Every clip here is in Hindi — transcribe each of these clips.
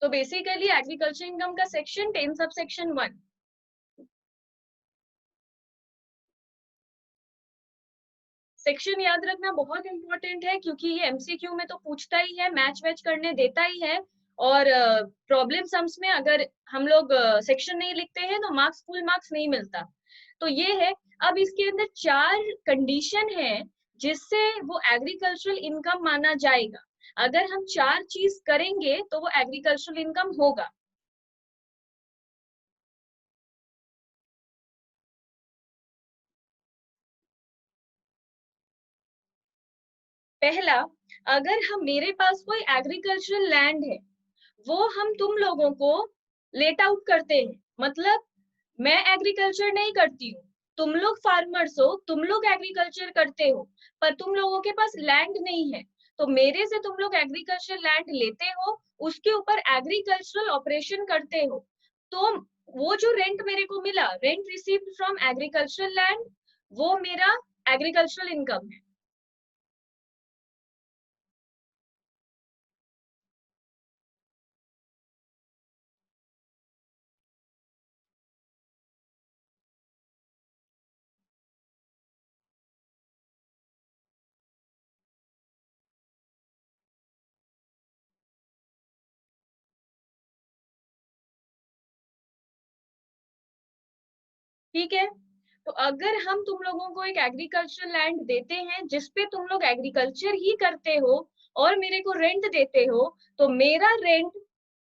तो बेसिकली एग्रीकल्चर इनकम का सेक्शन 10 सब सेक्शन 1। सेक्शन याद रखना बहुत इंपॉर्टेंट है, क्योंकि ये एमसीक्यू में तो पूछता ही है, मैच वैच करने देता ही है। और प्रॉब्लम सम्स में अगर हम लोग सेक्शन नहीं लिखते हैं तो मार्क्स, फुल मार्क्स नहीं मिलता। तो ये है। अब इसके अंदर 4 कंडीशन है जिससे वो एग्रीकल्चरल इनकम माना जाएगा। अगर हम 4 चीज करेंगे तो वो एग्रीकल्चरल इनकम होगा। पहला, अगर हम, मेरे पास कोई एग्रीकल्चरल लैंड है, वो हम तुम लोगों को लेट आउट करते हैं। मतलब मैं एग्रीकल्चर नहीं करती हूँ, तुम लोग फार्मर्स हो, तुम लोग एग्रीकल्चर करते हो, पर तुम लोगों के पास लैंड नहीं है, तो मेरे से तुम लोग एग्रीकल्चर लैंड लेते हो, उसके ऊपर एग्रीकल्चरल ऑपरेशन करते हो। तो वो जो रेंट मेरे को मिला, rent received from agricultural land, वो मेरा एग्रीकल्चरल इनकम है। ठीक है। तो अगर हम तुम लोगों को एक एग्रीकल्चरल लैंड देते हैं जिसपे तुम लोग एग्रीकल्चर ही करते हो और मेरे को रेंट देते हो, तो मेरा रेंट,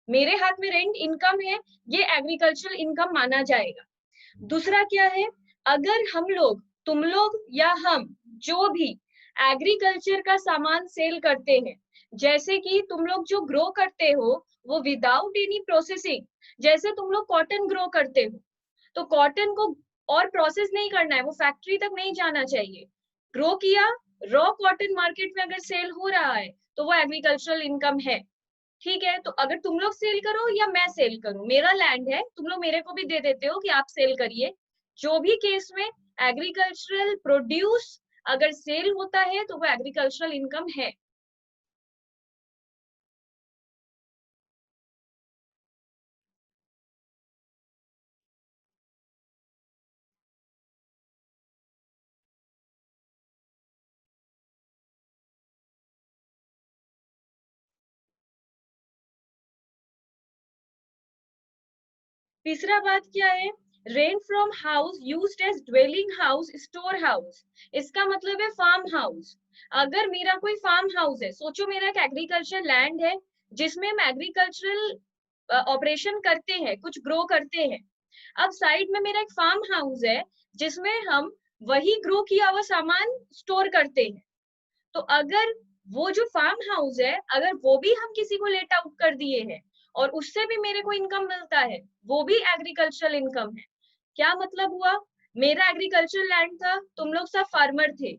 मेरे हाथ में रेंट इनकम है, ये एग्रीकल्चरल इनकम माना जाएगा। दूसरा क्या है, अगर हम लोग, तुम लोग या हम, जो भी एग्रीकल्चर का सामान सेल करते हैं, जैसे कि तुम लोग जो ग्रो करते हो वो विदाउट एनी प्रोसेसिंग, जैसे तुम लोग कॉटन ग्रो करते हो, तो कॉटन को और प्रोसेस नहीं करना है, वो फैक्ट्री तक नहीं जाना चाहिए। ग्रो किया, रॉ कॉटन मार्केट में अगर सेल हो रहा है तो वो एग्रीकल्चरल इनकम है। ठीक है। तो अगर तुम लोग सेल करो या मैं सेल करूं, मेरा लैंड है, तुम लोग मेरे को भी दे देते हो कि आप सेल करिए, जो भी केस में एग्रीकल्चरल प्रोड्यूस अगर सेल होता है तो वो एग्रीकल्चरल इनकम है। तीसरा बात क्या है, rent from house used as dwelling house, store house, इसका मतलब है फार्म हाउस। अगर मेरा कोई फार्म हाउस है, सोचो मेरा एक एग्रीकल्चर लैंड है जिसमें हम एग्रीकल्चरल ऑपरेशन करते हैं, कुछ ग्रो करते हैं। अब साइड में मेरा एक फार्म हाउस है जिसमें हम वही ग्रो किया हुआ सामान स्टोर करते हैं। तो अगर वो जो फार्म हाउस है, अगर वो भी हम किसी को लेट आउट कर दिए हैं और उससे भी मेरे को इनकम मिलता है, वो भी एग्रीकल्चरल इनकम है। क्या मतलब हुआ, मेरा एग्रीकल्चर लैंड था, तुम लोग सब फार्मर थे,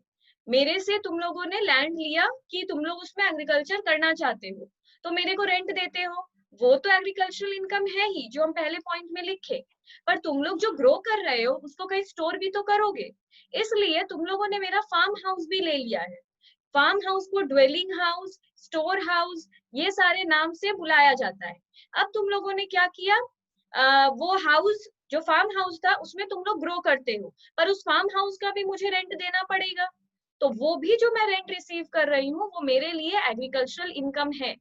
मेरे से तुम लोगों ने लैंड लिया कि तुम लोग उसमें एग्रीकल्चर करना चाहते हो, तो मेरे को रेंट देते हो, वो तो एग्रीकल्चरल इनकम है ही, जो हम पहले पॉइंट में लिखे। पर तुम लोग जो ग्रो कर रहे हो उसको कहीं स्टोर भी तो करोगे, इसलिए तुम लोगों ने मेरा फार्म हाउस भी ले लिया है। फार्म हाउस को ड्वेलिंग हाउस, स्टोर हाउस, ये सारे नाम से बुलाया जाता है। अब तुम लोगों ने क्या किया, वो हाउस, जो फार्म हाउस था उसमें तुम लोग ग्रो करते हो, पर उस फार्म हाउस का भी मुझे रेंट देना पड़ेगा, तो वो भी जो मैं रेंट रिसीव कर रही हूँ वो मेरे लिए एग्रीकल्चरल इनकम है।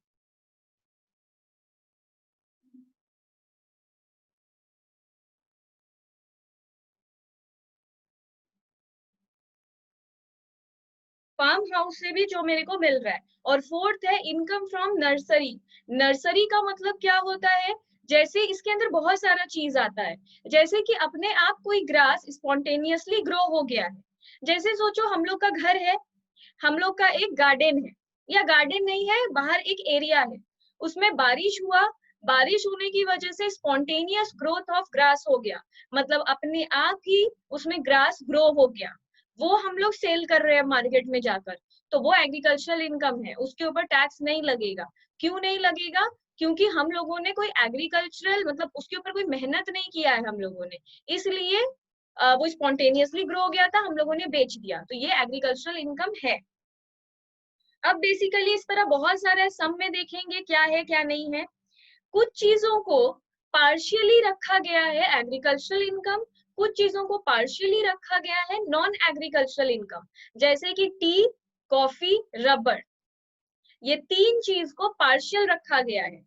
फार्म हाउस से भी जो मेरे को मिल रहा है। और फोर्थ है इनकम फ्रॉम नर्सरी। नर्सरी का मतलब क्या होता है, जैसे इसके अंदर बहुत सारा चीज आता है, जैसे कि अपने आप कोई ग्रास स्पॉन्टेनियसली ग्रो हो गया है। जैसे सोचो हम लोग का घर है, हम लोग का एक गार्डन है, या गार्डन नहीं है, बाहर एक एरिया है, उसमें बारिश हुआ, बारिश होने की वजह से स्पॉन्टेनियस ग्रोथ ऑफ ग्रास हो गया, मतलब अपने आप ही उसमें ग्रास ग्रो हो गया, वो हम लोग सेल कर रहे हैं मार्केट में जाकर, तो वो एग्रीकल्चरल इनकम है, उसके ऊपर टैक्स नहीं लगेगा। क्यों नहीं लगेगा, क्योंकि हम लोगों ने कोई एग्रीकल्चरल, मतलब उसके ऊपर कोई मेहनत नहीं किया है हम लोगों ने, इसलिए वो स्पॉन्टेनियसली ग्रो हो गया था, हम लोगों ने बेच दिया, तो ये एग्रीकल्चरल इनकम है। अब बेसिकली इस तरह बहुत सारे सम में देखेंगे क्या है क्या नहीं है। कुछ चीजों को पार्शियली रखा गया है एग्रीकल्चरल इनकम, कुछ चीजों को पार्शियली रखा गया है नॉन एग्रीकल्चरल इनकम, जैसे कि टी, कॉफी, रबर। ये तीन चीज को पार्शियल रखा गया है।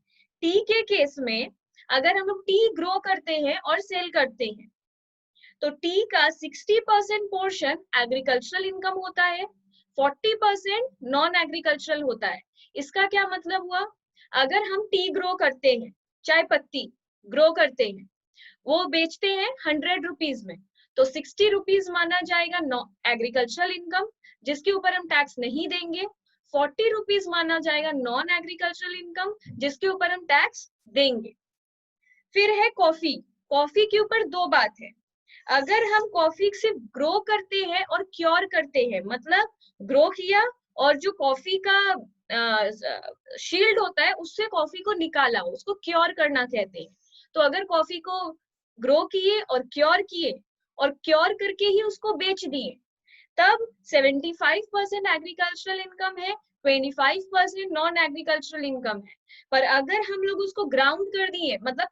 टी के केस में अगर हम लोग टी ग्रो करते हैं और सेल करते हैं तो टी का 60% पोर्शन एग्रीकल्चरल इनकम होता है, 40% नॉन एग्रीकल्चरल होता है। इसका क्या मतलब हुआ, अगर हम टी ग्रो करते हैं, चाय पत्ती ग्रो करते हैं, वो बेचते हैं 100 रुपीज में, तो 60 रुपीज माना जाएगा एग्रीकल्चरल इनकम, जिसके ऊपर हम टैक्स नहीं देंगे। 40 रुपीज माना जाएगा नॉन एग्रीकल्चरल इनकम, जिसके ऊपर हम टैक्स देंगे। फिर है कॉफी। कॉफी के ऊपर दो बात है, अगर हम कॉफी सिर्फ ग्रो करते हैं और क्योर करते हैं, मतलब ग्रो किया और जो कॉफी का शील्ड होता है उससे कॉफी को निकाला, उसको क्योर करना कहते हैं। तो अगर कॉफी को ग्रो किए और क्योर करके ही उसको बेच दिए, तब 75% एग्रीकल्चरल इनकम है, 25% नॉन एग्रीकल्चरल इनकम है। पर अगर हम लोग उसको ग्राउंड कर दिए, मतलब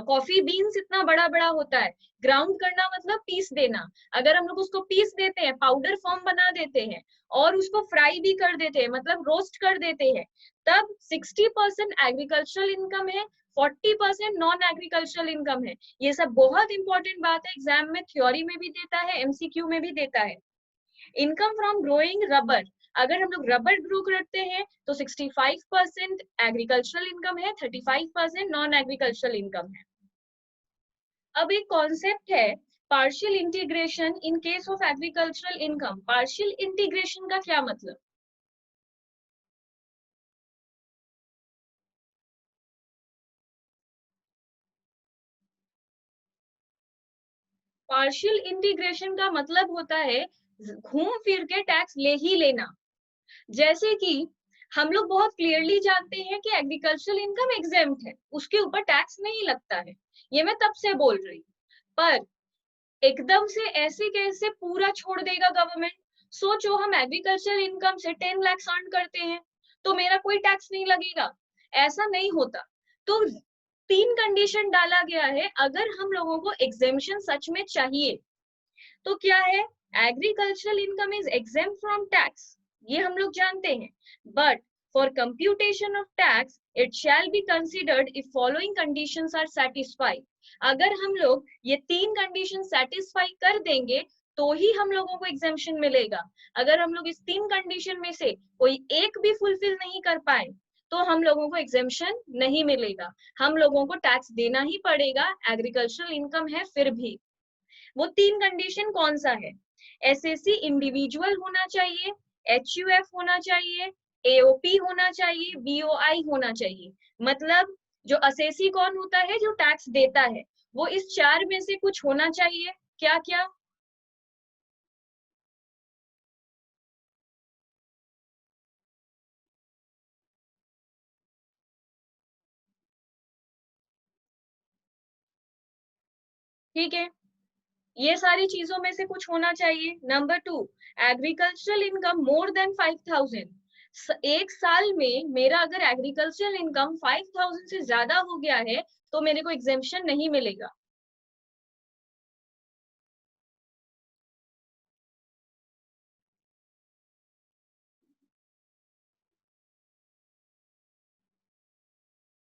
कॉफी बीन्स इतना बड़ा बड़ा होता है, ग्राउंड करना मतलब पीस देना, अगर हम लोग उसको पीस देते हैं, पाउडर फॉर्म बना देते हैं और उसको फ्राई भी कर देते हैं, मतलब रोस्ट कर देते हैं, तब 60% एग्रीकल्चरल इनकम है, 40% नॉन एग्रीकल्चरल इनकम है। ये सब बहुत इंपॉर्टेंट बात है, एग्जाम में थ्योरी में भी देता है, एमसीक्यू में भी देता है। इनकम फ्रॉम ग्रोइंग रबर, अगर हम लोग रबर ग्रो करते हैं तो 65% एग्रीकल्चरल इनकम है, 35% नॉन एग्रीकल्चरल इनकम है। अब एक कॉन्सेप्ट है partial integration in case of agricultural income. Partial integration का क्या मतलब, पार्शियल इंटीग्रेशन का मतलब होता है घूम फिर के टैक्स ले ही लेना। जैसे कि हम लोग बहुत क्लियरली जानते हैं कि एग्रीकल्चरल इनकम एग्जेम्प्ट है, उसके ऊपर टैक्स नहीं लगता है, ये मैं तब से बोल रही हूँ। पर एकदम से ऐसे कैसे पूरा छोड़ देगा गवर्नमेंट। सोचो हम एग्रीकल्चर इनकम से 10 लाख अर्न करते हैं तो मेरा कोई टैक्स नहीं लगेगा, ऐसा नहीं होता। तो तीन कंडीशन डाला गया है, अगर हम लोगों को एग्जेम्पशन सच में चाहिए तो क्या है, agricultural income is exempt from tax, ये हम लोग जानते हैं। But for computation of tax it shall be considered if following conditions are satisfied. अगर हम लोग ये तीन कंडीशन सेटिस्फाई कर देंगे तो ही हम लोगों को एग्जेम्पशन मिलेगा। अगर हम लोग इस तीन कंडीशन में से कोई एक भी फुलफिल नहीं कर पाए तो हम लोगों को एग्जेम्पशन नहीं मिलेगा, हम लोगों को टैक्स देना ही पड़ेगा, एग्रीकल्चरल इनकम है फिर भी। वो तीन कंडीशन कौन सा है, एसएससी इंडिविजुअल होना चाहिए, एचयूएफ होना चाहिए, एओपी होना चाहिए, बीओआई होना चाहिए। मतलब जो असेसी कौन होता है, जो टैक्स देता है, वो इस चार में से कुछ होना चाहिए। क्या क्या, ठीक है, ये सारी चीजों में से कुछ होना चाहिए। Number two, agricultural income more than 5,000। एक साल में मेरा अगर एग्रीकल्चरल इनकम 5,000 से ज्यादा हो गया है तो मेरे को एग्जेम्पशन नहीं मिलेगा।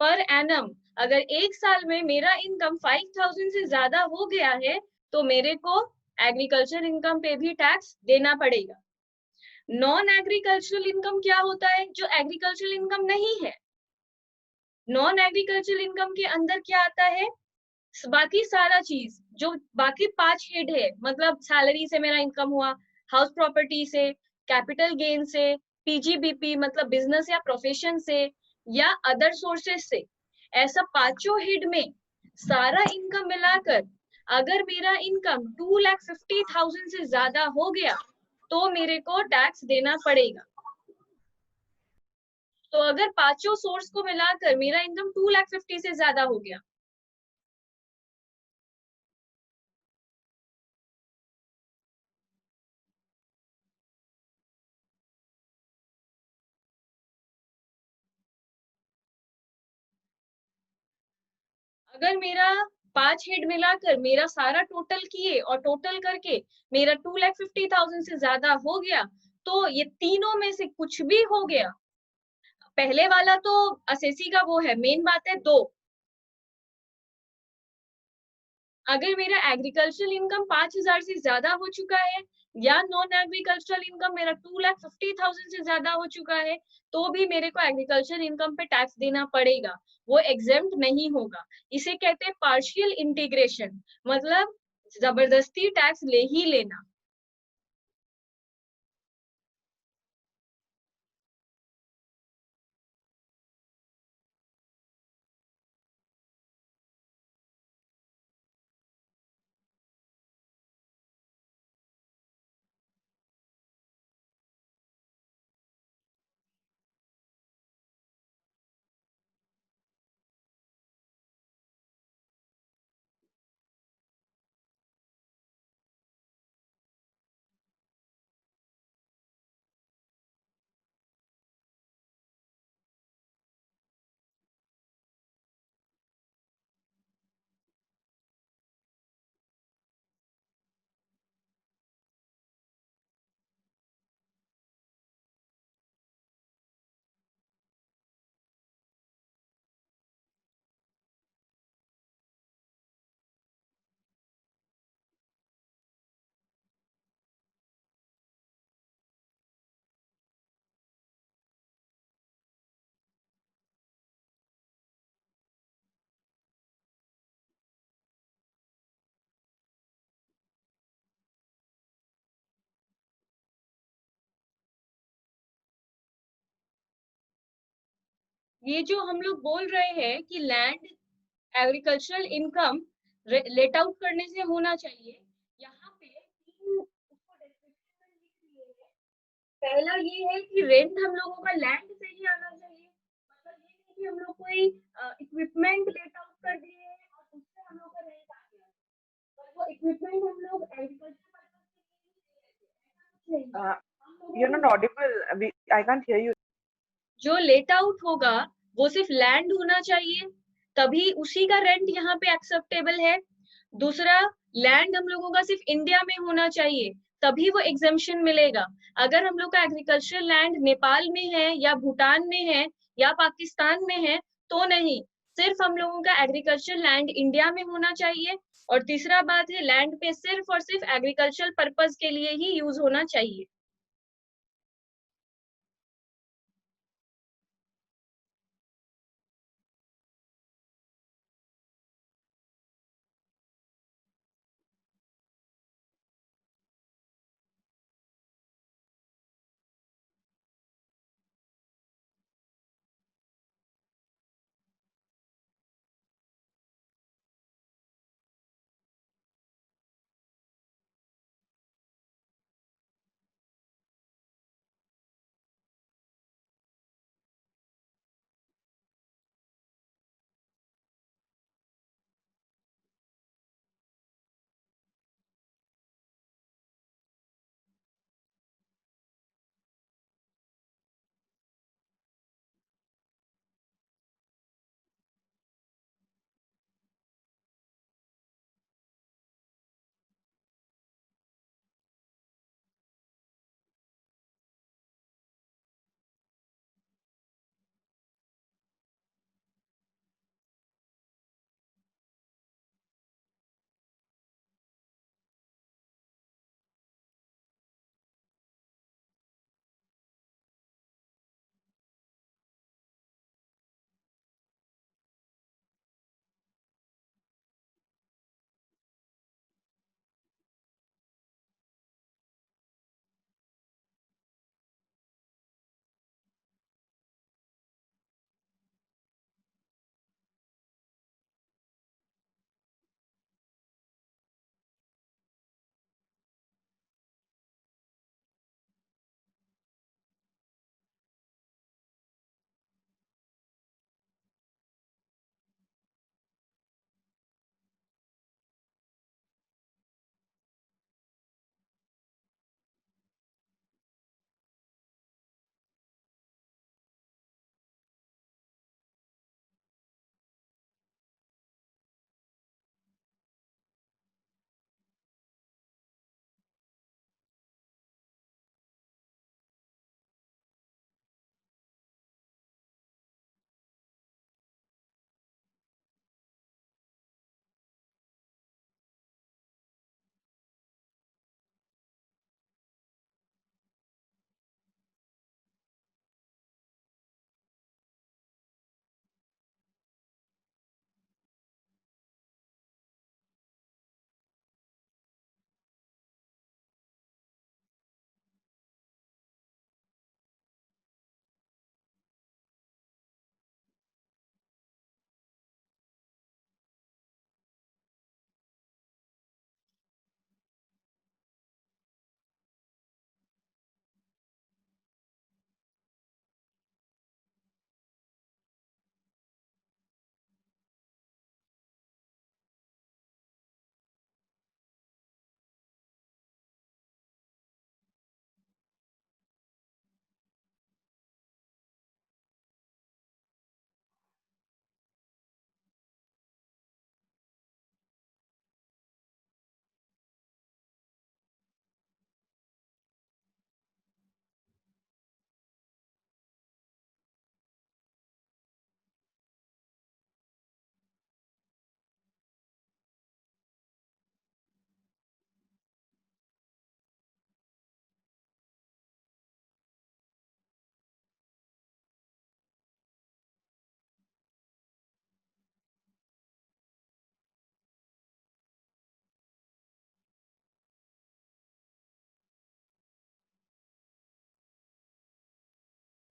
पर एनम, अगर एक साल में मेरा इनकम 5,000 से ज्यादा हो गया है तो मेरे को एग्रीकल्चर इनकम पे भी टैक्स देना पड़ेगा। नॉन एग्रीकल्चरल इनकम क्या होता है, जो एग्रीकल्चरल इनकम नहीं है। नॉन एग्रीकल्चरल इनकम के अंदर क्या आता है, बाकी सारा चीज जो बाकी पांच हेड है, मतलब सैलरी से मेरा इनकम हुआ, हाउस प्रॉपर्टी से, कैपिटल गेन से, पीजीबीपी मतलब बिजनेस या प्रोफेशन से, या अदर सोर्सेस से, ऐसा पांचों हेड में सारा इनकम मिलाकर अगर मेरा इनकम 2,50,000 से ज्यादा हो गया तो मेरे को टैक्स देना पड़ेगा। तो अगर पांचों सोर्स को मिलाकर मेरा इनकम 2,50,000 से ज्यादा हो गया, अगर मेरा 5 हेड मिलाकर मेरा सारा टोटल किए और टोटल करके मेरा 2,50,000 से ज्यादा हो गया, तो ये तीनों में से कुछ भी हो गया, पहले वाला तो असेसी का वो है, मेन बात है दो। अगर मेरा एग्रीकल्चरल इनकम 5,000 से ज्यादा हो चुका है या नॉन एग्रीकल्चरल इनकम मेरा 2,50,000 से ज्यादा हो चुका है, तो भी मेरे को एग्रीकल्चरल इनकम पे टैक्स देना पड़ेगा, वो एग्जेम्प्ट नहीं होगा। इसे कहते हैं पार्शियल इंटीग्रेशन, मतलब जबरदस्ती टैक्स ले ही लेना। ये जो हम लोग बोल रहे हैं कि land agricultural income let out करने से होना चाहिए, यहाँ पे तीन उसको description में लिख दिए हैं। पहला ये है कि रेंट हम लोगों का लैंड से ही आना चाहिए, मतलब ये नहीं कि हम लोग कोई इक्विपमेंट लेट आउट कर दिए हैं और उससे हम लोग का रेंट आ गया, और वो इक्विपमेंट हम लोग एग्रीकल्चर पर्पज के लिए ही दे रहे थे, ऐसा कुछ नहीं है। Uh, हम लोगों you're को not audible. I can't hear you. जो लेट आउट होगा वो सिर्फ लैंड होना चाहिए, तभी उसी का रेंट यहाँ पे एक्सेप्टेबल है। दूसरा, लैंड हम लोगों का सिर्फ इंडिया में होना चाहिए, तभी वो एग्जेम्पशन मिलेगा। अगर हम लोग का एग्रीकल्चरल लैंड नेपाल में है या भूटान में है या पाकिस्तान में है तो नहीं, सिर्फ हम लोगों का एग्रीकल्चरल लैंड इंडिया में होना चाहिए। और तीसरा बात है, लैंड पे सिर्फ और सिर्फ एग्रीकल्चरल पर्पज के लिए ही यूज होना चाहिए।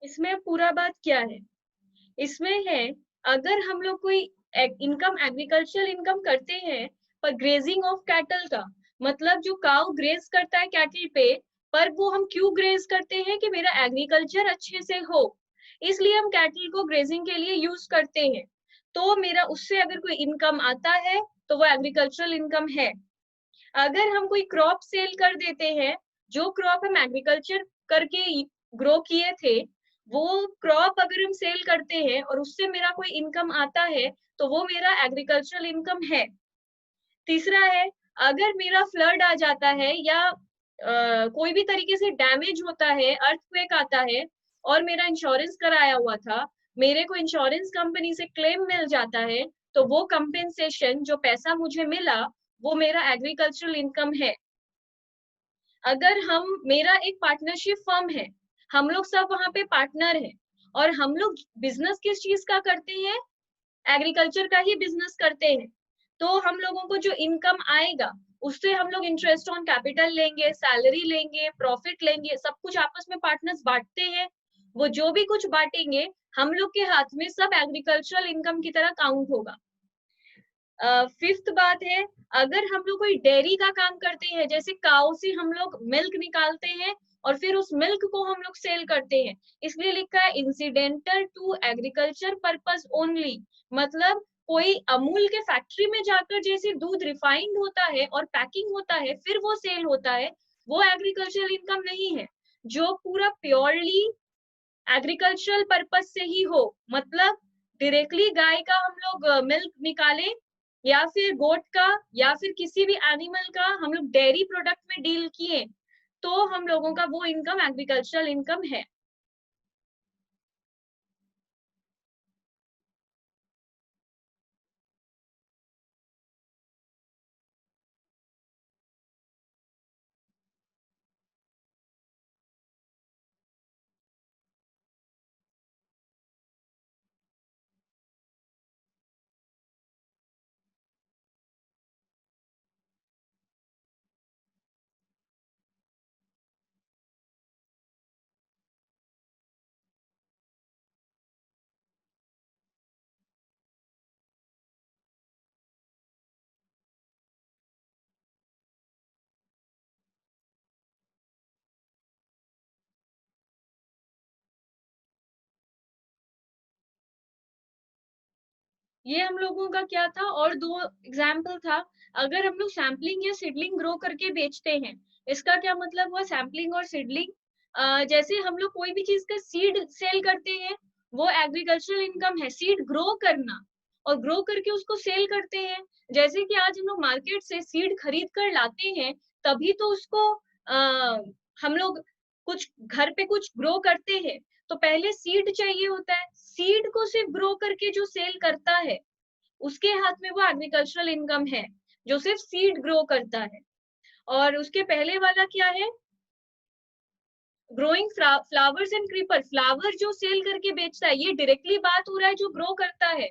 इसमें पूरा बात क्या है? इसमें है, अगर हम लोग कोई इनकम एग्रीकल्चरल इनकम करते हैं पर ग्रेजिंग ऑफ कैटल का मतलब जो काउ ग्रेज करता है कैटल पे, पर वो हम क्यों ग्रेज करते हैं कि मेरा एग्रीकल्चर अच्छे से हो, इसलिए हम कैटल को ग्रेजिंग के लिए यूज करते हैं। तो मेरा उससे अगर कोई इनकम आता है तो वो एग्रीकल्चरल इनकम है। अगर हम कोई क्रॉप सेल कर देते हैं, जो क्रॉप हम एग्रीकल्चर करके ग्रो किए थे, वो क्रॉप अगर हम सेल करते हैं और उससे मेरा कोई इनकम आता है, तो वो मेरा एग्रीकल्चरल इनकम है। तीसरा है, अगर मेरा फ्लड आ जाता है या कोई भी तरीके से डैमेज होता है, अर्थक्वेक आता है और मेरा इंश्योरेंस कराया हुआ था, मेरे को इंश्योरेंस कंपनी से क्लेम मिल जाता है, तो वो कंपेंसेशन जो पैसा मुझे मिला, वो मेरा एग्रीकल्चरल इनकम है। अगर हम मेरा एक पार्टनरशिप फर्म है, हम लोग सब वहां पे पार्टनर हैं और हम लोग बिजनेस किस चीज का करते हैं, एग्रीकल्चर का ही बिजनेस करते हैं, तो हम लोगों को जो इनकम आएगा उससे हम लोग इंटरेस्ट ऑन कैपिटल लेंगे, सैलरी लेंगे, प्रॉफिट लेंगे, सब कुछ आपस में पार्टनर्स बांटते हैं। वो जो भी कुछ बांटेंगे, हम लोग के हाथ में सब एग्रीकल्चरल इनकम की तरह काउंट होगा। फिफ्थ बात है, अगर हम लोग कोई डेयरी का काम करते हैं, जैसे काऊ से हम लोग मिल्क निकालते हैं और फिर उस मिल्क को हम लोग सेल करते हैं, इसलिए लिखा है incidental to agriculture purpose only. मतलब कोई अमूल के फैक्ट्री में जाकर जैसे दूध रिफाइंड होता है और पैकिंग होता है फिर वो सेल होता है, वो एग्रीकल्चरल इनकम नहीं है। जो पूरा प्योरली एग्रीकल्चरल पर्पस से ही हो, मतलब डायरेक्टली गाय का हम लोग मिल्क निकाले या फिर गोट का या फिर किसी भी एनिमल का हम लोग डेयरी प्रोडक्ट में डील किए, तो हम लोगों का वो इनकम एग्रीकल्चरल इनकम है। ये हम लोगों का क्या था, और दो एग्जाम्पल था। अगर हम लोग सैम्पलिंग या सीडलिंग ग्रो करके बेचते हैं, इसका क्या मतलब हुआ सैम्पलिंग और सीडलिंग? जैसे हम लोग कोई भी चीज का सीड सेल करते हैं, वो एग्रीकल्चरल इनकम है, सीड ग्रो करना और ग्रो करके उसको सेल करते हैं। जैसे कि आज हम लोग मार्केट से सीड खरीद कर लाते हैं, तभी तो उसको हम लोग कुछ घर पे कुछ ग्रो करते हैं, तो पहले सीड चाहिए होता है, सीड को सिर्फ ग्रो करके जो सेल करता है, उसके हाथ में वो एग्रीकल्चरल इनकम है, जो सिर्फ सीड ग्रो करता है। और उसके पहले वाला क्या है, growing flowers and creeper, flower जो सेल करके बेचता है, ये डायरेक्टली बात हो रहा है जो ग्रो करता है।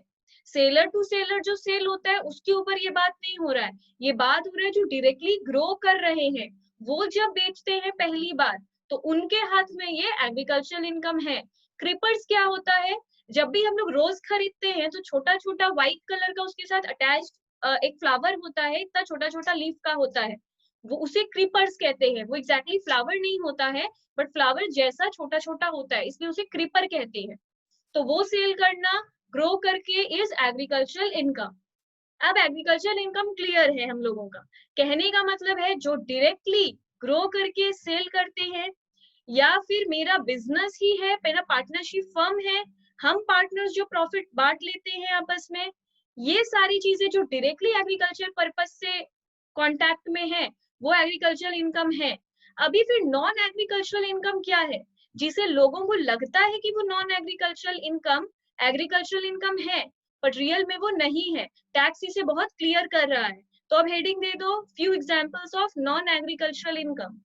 सेलर टू सेलर जो सेल होता है उसके ऊपर ये बात नहीं हो रहा है, ये बात हो रहा है जो डायरेक्टली ग्रो कर रहे हैं, वो जब बेचते हैं पहली बार, तो उनके हाथ में ये एग्रीकल्चरल इनकम है। क्रीपर्स क्या होता है, जब भी हम लोग रोज खरीदते हैं तो छोटा छोटा व्हाइट कलर का उसके साथ अटैच्ड एक फ्लावर होता है, इतना छोटा छोटा लीफ का होता है, वो उसे क्रीपर्स कहते हैं। वो एग्जैक्टली फ्लावर नहीं होता है, बट फ्लावर जैसा छोटा छोटा होता है, इसलिए उसे क्रीपर कहते हैं। तो वो सेल करना, ग्रो करके, इज एग्रीकल्चरल इनकम। अब एग्रीकल्चरल इनकम क्लियर है हम लोगों का। कहने का मतलब है जो डायरेक्टली ग्रो करके सेल करते हैं, या फिर मेरा बिजनेस ही है, मेरा पार्टनरशिप फर्म है, हम पार्टनर्स जो प्रॉफिट बांट लेते हैं आपस में, ये सारी चीजें जो डायरेक्टली एग्रीकल्चर पर्पस से कांटेक्ट में है, वो एग्रीकल्चरल इनकम है। अभी फिर नॉन एग्रीकल्चरल इनकम क्या है, जिसे लोगों को लगता है कि वो non agricultural income agricultural income है, बट रियल में वो नहीं है। टैक्स इसे बहुत क्लियर कर रहा है। तो अब हेडिंग दे दो, few examples of non agricultural income.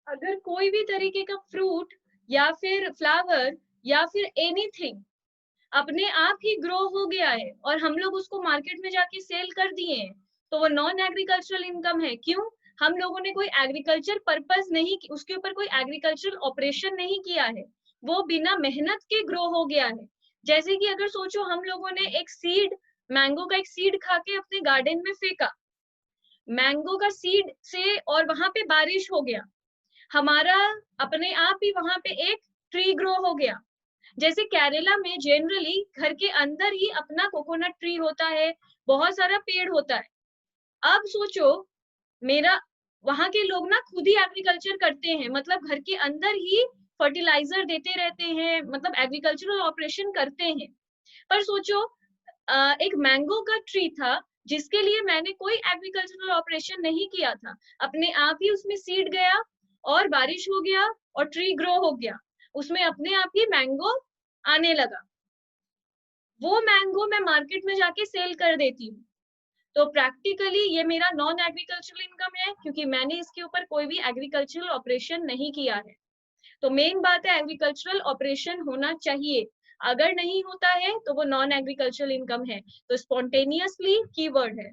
अगर कोई भी तरीके का फ्रूट या फिर फ्लावर या फिर एनीथिंग अपने आप ही ग्रो हो गया है और हम लोग उसको मार्केट में जाके सेल कर दिए हैं, तो वो नॉन एग्रीकल्चरल इनकम है। क्यों? हम लोगों ने कोई एग्रीकल्चर पर्पस नहीं, उसके ऊपर कोई एग्रीकल्चरल ऑपरेशन नहीं किया है, वो बिना मेहनत के ग्रो हो गया है। जैसे कि अगर सोचो हम लोगों ने एक सीड, मैंगो का एक सीड खा के अपने गार्डन में फेंका, मैंगो का सीड से और वहां पे बारिश हो गया, हमारा अपने आप ही वहां पे एक ट्री ग्रो हो गया। जैसे केरला में जनरली घर के अंदर ही अपना कोकोनट ट्री होता है, बहुत सारा पेड़ होता है। अब सोचो, मेरा वहां के लोग ना खुद ही एग्रीकल्चर करते हैं, मतलब घर के अंदर ही फर्टिलाइजर देते रहते हैं, मतलब एग्रीकल्चरल ऑपरेशन करते हैं। पर सोचो, एक मैंगो का ट्री था जिसके लिए मैंने कोई एग्रीकल्चरल ऑपरेशन नहीं किया था, अपने आप ही उसमें सीड गया और बारिश हो गया और ट्री ग्रो हो गया, उसमें अपने आप ही मैंगो आने लगा। वो मैंगो मैं मार्केट में जाके सेल कर देती हूँ। तो प्रैक्टिकली ये मेरा नॉन एग्रीकल्चरल इनकम है, क्योंकि मैंने इसके ऊपर कोई भी एग्रीकल्चरल ऑपरेशन नहीं किया है। तो मेन बात है एग्रीकल्चरल ऑपरेशन होना चाहिए, अगर नहीं होता है तो वो नॉन एग्रीकल्चरल इनकम है। तो स्पॉन्टेनियसली कीवर्ड है।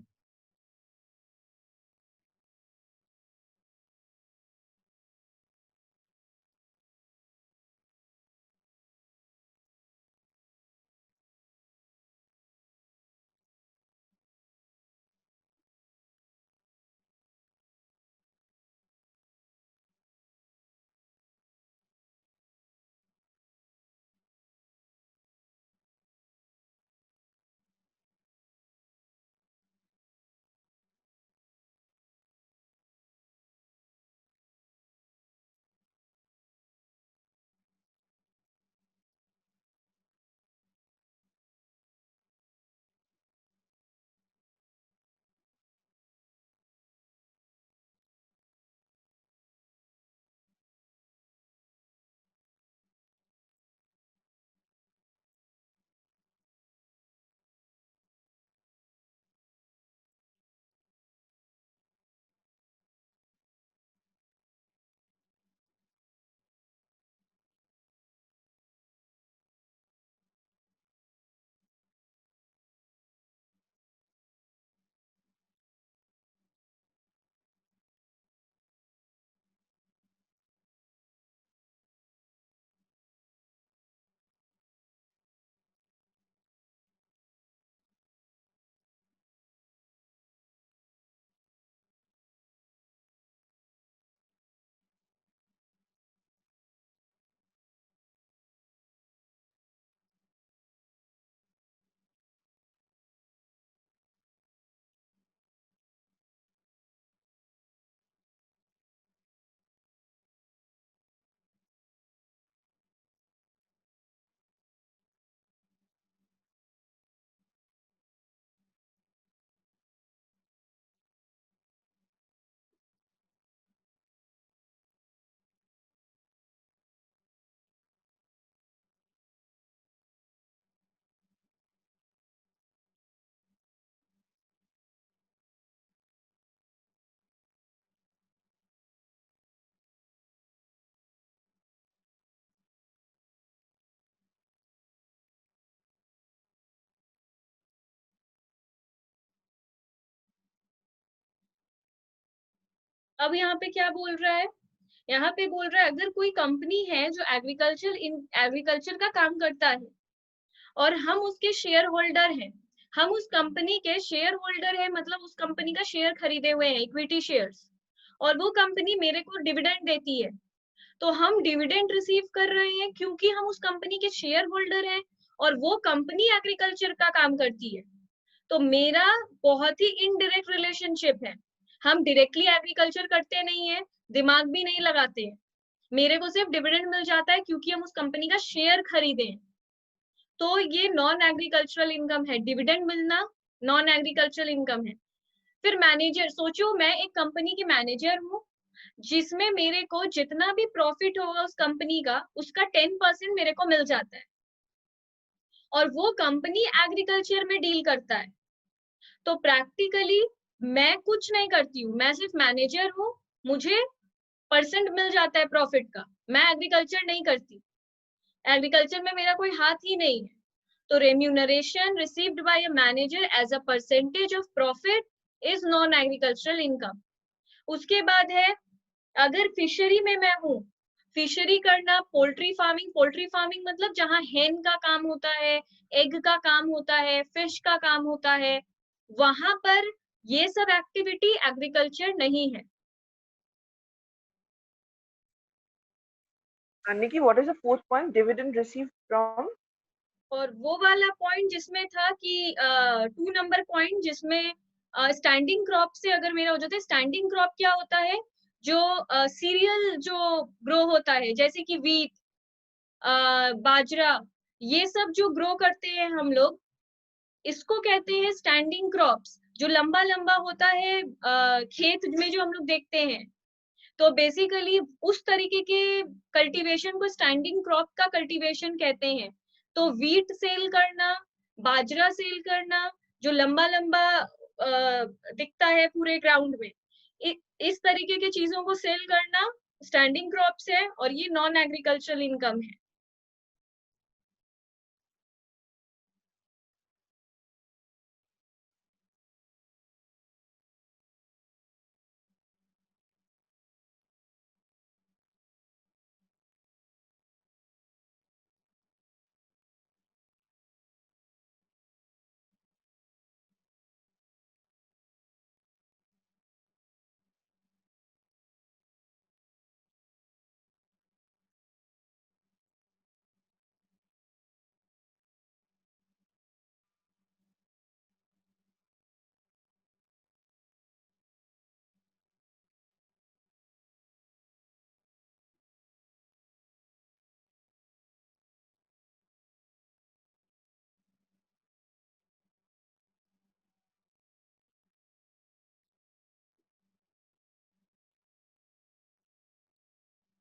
अब यहाँ पे क्या बोल रहा है? यहाँ पे बोल रहा है अगर कोई कंपनी है जो एग्रीकल्चर का काम करता है और हम उसके शेयर होल्डर हैं, हम उस कंपनी के शेयर होल्डर है, मतलब उस कंपनी का शेयर खरीदे हुए हैं, इक्विटी शेयर्स, और वो कंपनी मेरे को डिविडेंड देती है, तो हम डिविडेंड रिसीव कर रहे हैं क्योंकि हम उस कंपनी के शेयर होल्डर हैं और वो कंपनी एग्रीकल्चर का काम करती है। तो मेरा बहुत ही इनडायरेक्ट रिलेशनशिप है, हम डायरेक्टली एग्रीकल्चर करते नहीं है, दिमाग भी नहीं लगाते हैं, मेरे को सिर्फ डिविडेंड मिल जाता है क्योंकि हम उस कंपनी का शेयर खरीदे हैं। तो ये नॉन एग्रीकल्चरल इनकम है, डिविडेंड मिलना नॉन एग्रीकल्चरल इनकम है। फिर मैनेजर, सोचो मैं एक कंपनी की मैनेजर हूँ जिसमें मेरे को जितना भी प्रॉफिट होगा उस कंपनी का, उसका 10% मेरे को मिल जाता है, और वो कंपनी एग्रीकल्चर में डील करता है। तो प्रैक्टिकली मैं कुछ नहीं करती हूँ, मैं सिर्फ मैनेजर हूँ, मुझे परसेंट मिल जाता है प्रॉफिट का। मैं एग्रीकल्चर नहीं करती, एग्रीकल्चर में मेरा कोई हाथ ही नहीं है। तो remuneration received by a manager as a percentage of profit is non agricultural income. उसके बाद है, अगर फिशरी में मैं हूँ, फिशरी करना, पोल्ट्री फार्मिंग मतलब जहाँ हेन का काम होता है, एग का काम होता है, फिश का काम होता है, वहां पर ये सब एक्टिविटी एग्रीकल्चर नहीं है। Nikki, what is the fourth point? Dividend received from? और वो वाला पॉइंट जिसमें था कि 2 नंबर पॉइंट जिसमें स्टैंडिंग क्रॉप से अगर मेरा हो जाता है, स्टैंडिंग क्रॉप क्या होता है, जो सीरियल जो ग्रो होता है, जैसे कि वीट, बाजरा, ये सब जो ग्रो करते हैं हम लोग, इसको कहते हैं स्टैंडिंग क्रॉप्स। जो लंबा लंबा होता है खेत में जो हम लोग देखते हैं, तो बेसिकली उस तरीके के कल्टीवेशन को स्टैंडिंग क्रॉप का कल्टीवेशन कहते हैं। तो वीट सेल करना, बाजरा सेल करना, जो लंबा लंबा दिखता है पूरे ग्राउंड में, इस तरीके की चीजों को सेल करना स्टैंडिंग क्रॉप्स है, और ये नॉन एग्रीकल्चरल इनकम है।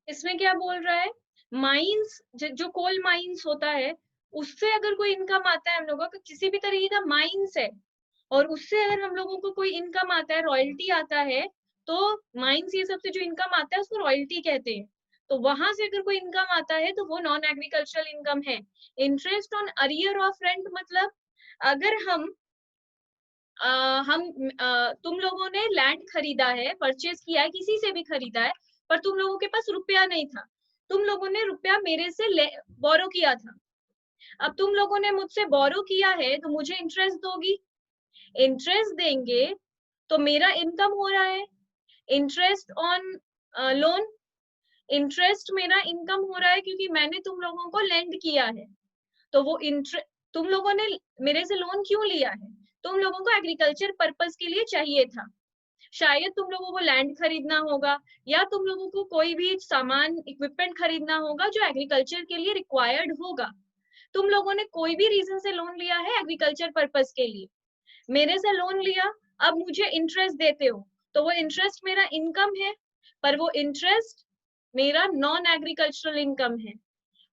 इसमें क्या बोल रहा है, माइंस, जो कोल माइंस होता है, उससे अगर कोई इनकम आता है हम लोगों का, किसी भी तरीके का माइंस है, और उससे अगर हम लोगों को कोई इनकम आता है, रॉयल्टी आता है, तो माइंस ये सबसे जो इनकम आता है उसको रॉयल्टी कहते हैं। तो वहां से अगर कोई इनकम आता है तो वो नॉन एग्रीकल्चरल इनकम है। Interest on arrear of rent मतलब, अगर तुम लोगों ने लैंड खरीदा है, परचेज किया है, किसी से भी खरीदा है, पर तुम लोगों के पास रुपया नहीं था, तुम लोगों ने रुपया मेरे से बोरो किया था। अब तुम लोगों ने मुझसे बोरो किया है तो मुझे इंटरेस्ट दोगी, इंटरेस्ट देंगे तो मेरा इनकम हो रहा है। इंटरेस्ट ऑन लोन, इंटरेस्ट मेरा इनकम हो रहा है क्योंकि मैंने तुम लोगों को लेंड किया है। तो वो इंटरेस्ट, तुम लोगों ने मेरे से लोन क्यों लिया है, तुम लोगों को एग्रीकल्चर पर्पस के लिए चाहिए था। शायद तुम लोगों को लैंड खरीदना होगा, या तुम लोगों को कोई भी सामान, इक्विपमेंट खरीदना होगा जो एग्रीकल्चर के लिए रिक्वायर्ड होगा। तुम लोगों ने कोई भी रीजन से लोन लिया है एग्रीकल्चर पर्पस के लिए, मेरे से लोन लिया, अब मुझे इंटरेस्ट देते हो, तो वो इंटरेस्ट मेरा इनकम है, पर वो इंटरेस्ट मेरा नॉन एग्रीकल्चरल इनकम है,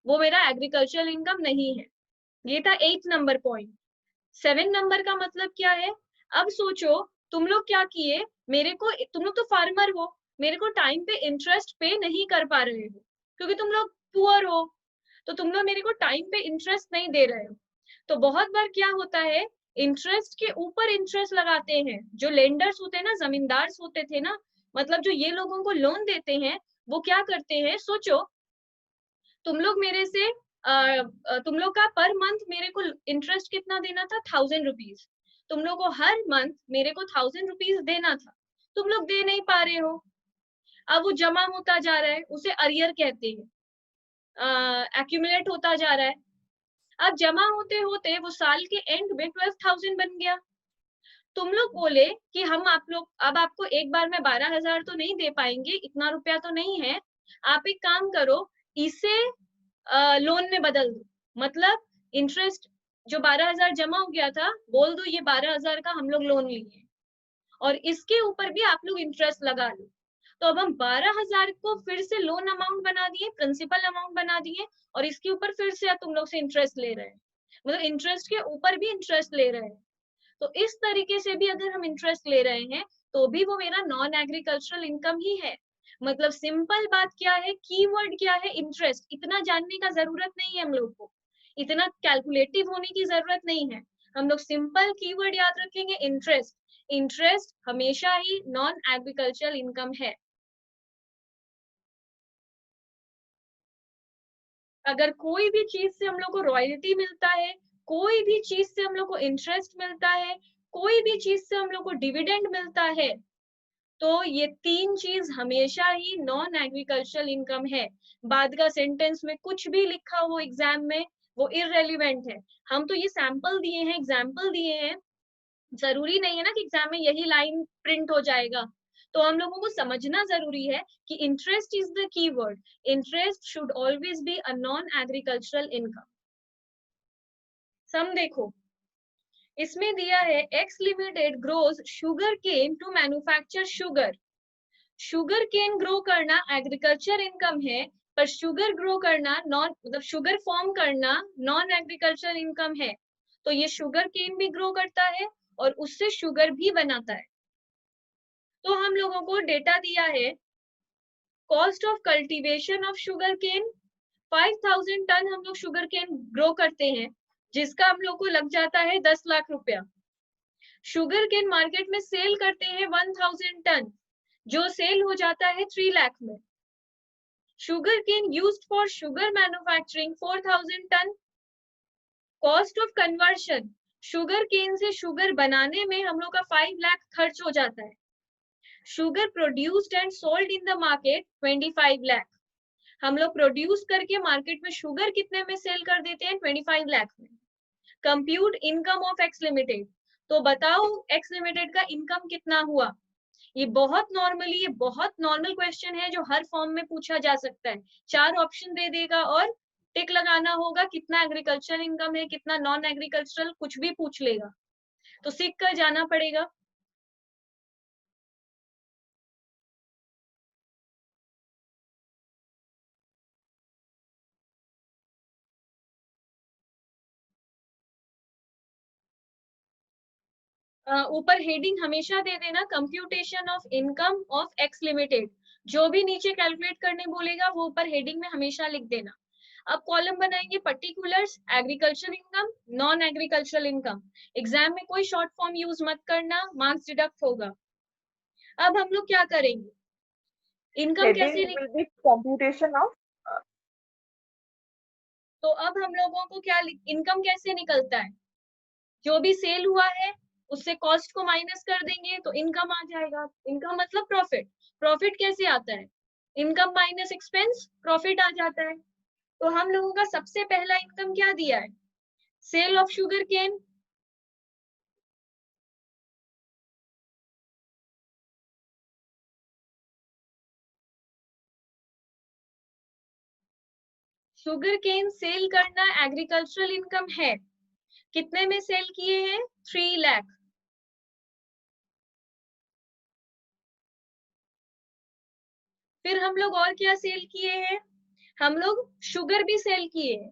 वो मेरा एग्रीकल्चरल इनकम नहीं है। ये था 8 नंबर पॉइंट। 7 नंबर का मतलब क्या है, अब सोचो, तुम लोग क्या किए, मेरे को, तुम लोग तो फार्मर हो, मेरे को टाइम पे इंटरेस्ट पे नहीं कर पा रहे हो क्योंकि तुम लोग पुअर हो, तो तुम लोग मेरे को टाइम पे इंटरेस्ट नहीं दे रहे हो। तो बहुत बार क्या होता है, इंटरेस्ट के ऊपर इंटरेस्ट लगाते हैं। जो लेंडर्स होते हैं ना, जमींदार होते थे ना, मतलब जो ये लोगों को लोन देते हैं, वो क्या करते हैं, सोचो, तुम लोग मेरे से तुम लोग का पर मंथ मेरे को इंटरेस्ट कितना देना था, 1000 रुपीज। तुम लोग को हर मंथ मेरे को 1000 रुपीज देना था, तुम लोग दे नहीं पा रहे हो। अब वो जमा होता जा रहा है, उसे अरियर कहते हैं, एक्यूमुलेट होता जा रहा है। अब जमा होते होते वो साल के एंड में 12,000 बन गया। तुम लोग बोले कि हम आप लोग, अब आपको एक बार में 12,000 तो नहीं दे पाएंगे, इतना रुपया तो नहीं है, आप एक काम करो, इसे लोन में बदल दो। मतलब इंटरेस्ट जो 12,000 जमा हो गया था, बोल दो ये 12,000 का हम लोग लोन लिए, और इसके ऊपर भी आप लोग इंटरेस्ट लगा लो। तो अब हम 12,000 को फिर से लोन अमाउंट बना दिए, प्रिंसिपल अमाउंट बना दिए, और इसके ऊपर फिर से तुम लोग से इंटरेस्ट ले रहे हैं, मतलब इंटरेस्ट के ऊपर भी इंटरेस्ट ले रहे हैं। तो इस तरीके से भी अगर हम इंटरेस्ट ले रहे हैं तो भी वो मेरा नॉन एग्रीकल्चरल इनकम ही है। मतलब सिंपल बात क्या है, कीवर्ड क्या है, इंटरेस्ट। इतना जानने का जरूरत नहीं है हम लोग को, इतना कैलकुलेटिव होने की जरूरत नहीं है। हम लोग सिंपल कीवर्ड याद रखेंगे, इंटरेस्ट। इंटरेस्ट हमेशा ही नॉन एग्रीकल्चरल इनकम है। अगर कोई भी चीज से हम लोग को रॉयल्टी मिलता है, कोई भी चीज से हम लोग को इंटरेस्ट मिलता है, कोई भी चीज से हम लोग को डिविडेंड मिलता है, तो ये तीन चीज हमेशा ही नॉन एग्रीकल्चरल इनकम है। बाद का सेंटेंस में कुछ भी लिखा हो एग्जाम में, वो इररेलीवेंट है। हम तो ये सैंपल दिए हैं, एग्जाम्पल दिए हैं, जरूरी नहीं है ना कि एग्जाम में यही लाइन प्रिंट हो जाएगा। तो हम लोगों को समझना जरूरी है कि interest is the keyword. Interest should always be a non agricultural income. सम देखो, इसमें दिया है X limited grows sugarcane to manufacture sugar. Sugar cane grow करना एग्रीकल्चर इनकम है, पर शुगर ग्रो करना नॉन, मतलब शुगर फॉर्म करना नॉन एग्रीकल्चर इनकम है। तो ये शुगर केन भी ग्रो करता है और उससे शुगर भी बनाता है। तो हम लोगों को डेटा दिया है, cost of cultivation of sugar cane 5000 ton हम लोग शुगर केन ग्रो करते हैं, जिसका हम लोग को लग जाता है 10 लाख रुपया। शुगर केन मार्केट में सेल करते हैं 1000 टन, जो सेल हो जाता है 3 लाख में। Sugar cane used for sugar manufacturing 4000 ton. Cost of conversion, sugar cane से शुगर बनाने में हम लोग का 5 लाख खर्च हो जाता है। Sugar produced and sold in the market 25 lakh. हम लोग प्रोड्यूस करके मार्केट में शुगर कितने में सेल कर देते हैं, 25 लाख में। Compute income of x limited, तो बताओ एक्स लिमिटेड का इनकम कितना हुआ। ये बहुत नॉर्मली, ये बहुत नॉर्मल क्वेश्चन है जो हर फॉर्म में पूछा जा सकता है। 4 ऑप्शन दे देगा और टिक लगाना होगा, कितना एग्रीकल्चर इनकम है, कितना नॉन एग्रीकल्चरल, कुछ भी पूछ लेगा, तो सीख कर जाना पड़ेगा। ऊपर हेडिंग हमेशा दे देना, computation of income of x limited. जो भी नीचे कैलकुलेट करने बोलेगा वो ऊपर हेडिंग में हमेशा लिख देना। अब कॉलम बनाएंगे, particulars, agriculture income, non agricultural income. Exam में कोई शॉर्ट फॉर्म यूज मत करना, मार्क्स डिडक्ट होगा। अब हम लोग क्या करेंगे, इनकम Heading कैसे will be computation of तो अब हम लोगों को क्या, इनकम कैसे निकलता है, जो भी सेल हुआ है उससे कॉस्ट को माइनस कर देंगे तो इनकम आ जाएगा। इनकम मतलब प्रॉफिट। प्रॉफिट कैसे आता है, इनकम माइनस एक्सपेंस, प्रॉफिट आ जाता है। तो हम लोगों का सबसे पहला इनकम क्या दिया है, sale of sugar cane. Sugar cane sale करना एग्रीकल्चरल इनकम है। कितने में सेल किए हैं, 3 लाख। फिर हम लोग और क्या सेल किए हैं, हम लोग शुगर भी सेल किए हैं।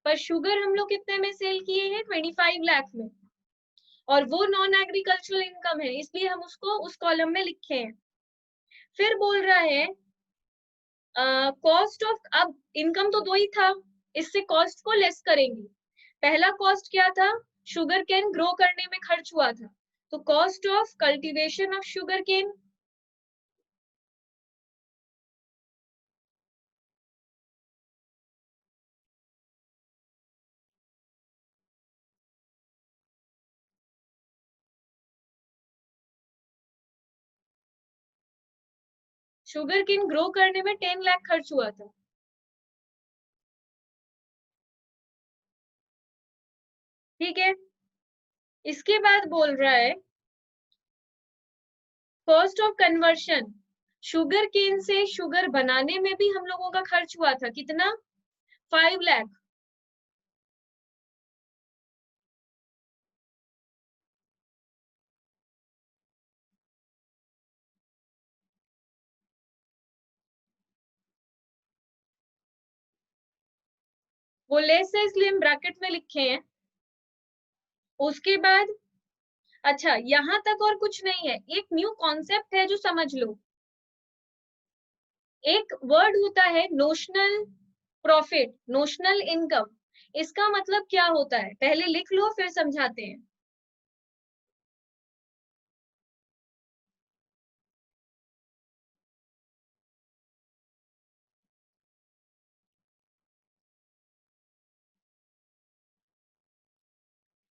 पर शुगर हम लोग कितने में सेल किए हैं, 25 लाख में। और वो नॉन एग्रीकल्चरल इनकम है, इसलिए हम उसको उस कॉलम में लिखे हैं। फिर बोल रहा है कॉस्ट ऑफ, अब इनकम तो दो ही था, इससे कॉस्ट को लेस करेंगे। पहला कॉस्ट क्या था, शुगर केन ग्रो करने में खर्च हुआ था, तो cost of cultivation of sugar cane. Sugar cane grow करने में 10 लाख खर्च हुआ था। ठीक है, इसके बाद बोल रहा है cost of conversion, sugar cane से शुगर बनाने में भी हम लोगों का खर्च हुआ था, कितना, 5 लाख। वो लेस है इसलिए हम ब्रैकेट में लिखे हैं। उसके बाद अच्छा यहां तक और कुछ नहीं है, एक न्यू कॉन्सेप्ट है जो समझ लो। एक वर्ड होता है नोशनल प्रॉफिट, नोशनल इनकम। इसका मतलब क्या होता है पहले लिख लो फिर समझाते हैं।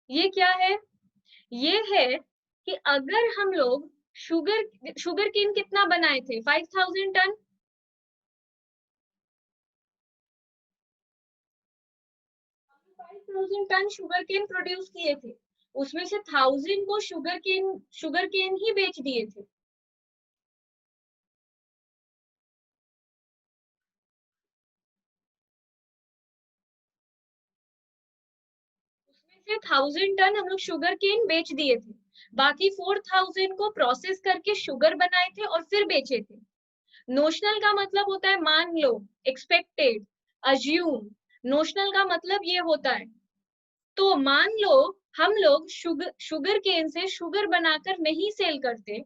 ये क्या है? ये है कि अगर हम लोग शुगर केन कितना बनाए थे 5000 ton, 5000 ton sugar cane produce किए थे, उसमें से 1000 को शुगर केन ही बेच दिए थे। उसमें से 1000 टन हम लोग शुगर केन बेच दिए थे, बाकी 4000 को प्रोसेस करके शुगर बनाए थे और फिर बेचे थे। नोशनल का मतलब होता है मान लो, एक्सपेक्टेड, अज्यूम। नोशनल का मतलब ये होता है। तो मान लो हम लोग शुगर केन से शुगर बनाकर नहीं सेल करते,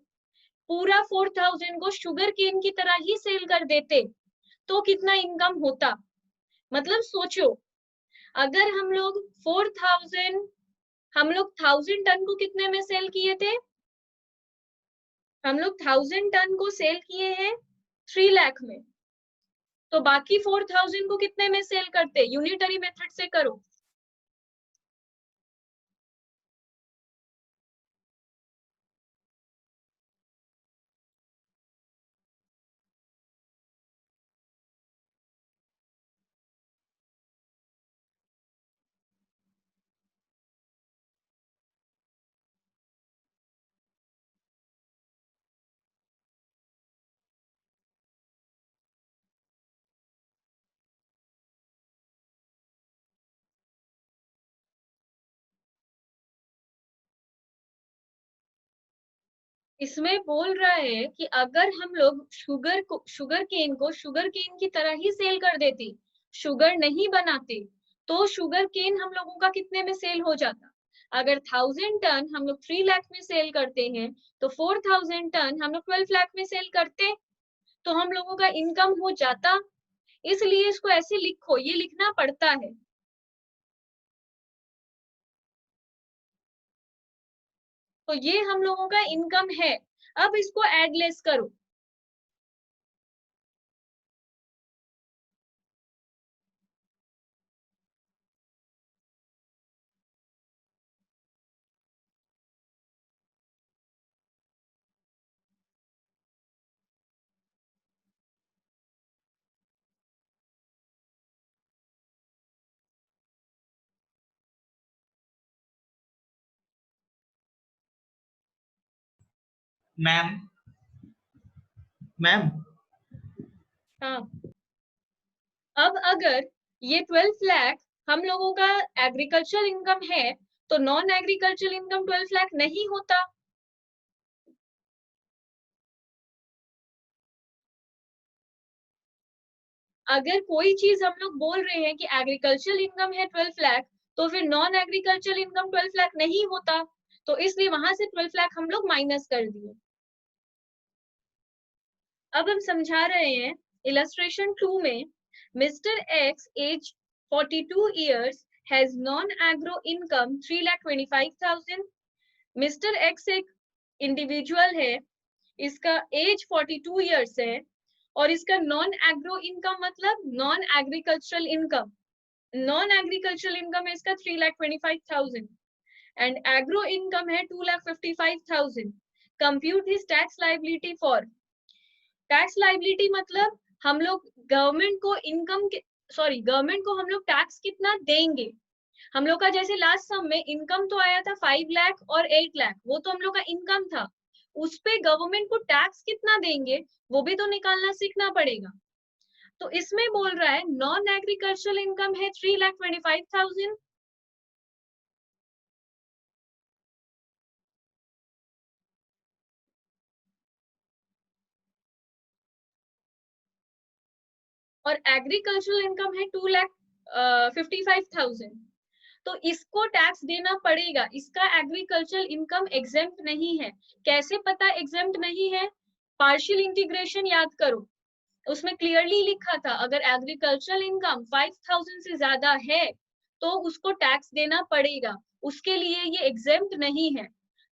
पूरा 4000 को शुगर केन की तरह ही सेल कर देते, तो कितना इनकम होता? मतलब सोचो, अगर हम लोग 1000 टन को कितने में सेल किए थे? हम लोग 1000 टन को सेल किए हैं 3 लाख में, तो बाकी 4000 को कितने में सेल करते? यूनिटरी मेथड से करो। इसमें बोल रहा है कि अगर हम लोग शुगर केन को शुगर केन की तरह ही सेल कर देते, शुगर नहीं बनाते, तो शुगर केन हम लोगों का कितने में सेल हो जाता? अगर 1000 टन हम लोग 3 लाख में सेल करते हैं, तो 4000 टन हम लोग 12 लाख में सेल करते, तो हम लोगों का इनकम हो जाता। इसलिए इसको ऐसे लिखो, ये लिखना पड़ता है। तो ये हम लोगों का इनकम है। अब इसको एड लेस करो। मैम मैम हाँ, अब अगर ये 12 लाख हम लोगों का एग्रीकल्चर इनकम है, तो नॉन एग्रीकल्चर इनकम 12 लाख नहीं होता। अगर कोई चीज हम लोग बोल रहे हैं कि एग्रीकल्चर इनकम है 12 लाख, तो फिर नॉन एग्रीकल्चर इनकम 12 लाख नहीं होता। तो इसलिए वहां से 12 लाख हम लोग माइनस कर दिए। अब हम समझा रहे हैं इलस्ट्रेशन 2 में, mister X age 42 years has non agro income 3,25,000। Mister X एक इंडिविजुअल है, इसका एज 42 ईयर्स है, और इसका नॉन एग्रो इनकम मतलब non agricultural income, non agricultural income है इसका 3,25,000, एंड एग्रो इनकम है 2,55,000। Compute his tax liability for. Tax liability मतलब हम लोग गवर्नमेंट को गवर्नमेंट को हम लोग टैक्स कितना देंगे। हम लोग का जैसे लास्ट सम में इनकम तो आया था 5 लाख और 8 लाख, वो तो हम लोग का इनकम था। उस पे गवर्नमेंट को टैक्स कितना देंगे वो भी तो निकालना सीखना पड़ेगा। तो इसमें बोल रहा है नॉन एग्रीकल्चरल इनकम है 3,25,000, और एग्रीकल्चरल इनकम है 2 लाख। 55,000, तो इसको टैक्स देना पड़ेगा। इसका एग्रीकल्चरल इनकम एग्जेम्प्ट नहीं है। कैसे पता एग्जेम्प्ट नहीं है? पार्शियल इंटीग्रेशन याद करो, उसमें क्लियरली लिखा था अगर एग्रीकल्चरल इनकम 5,000 से ज्यादा है तो उसको टैक्स देना पड़ेगा, उसके लिए ये एग्जेम्प्ट नहीं है।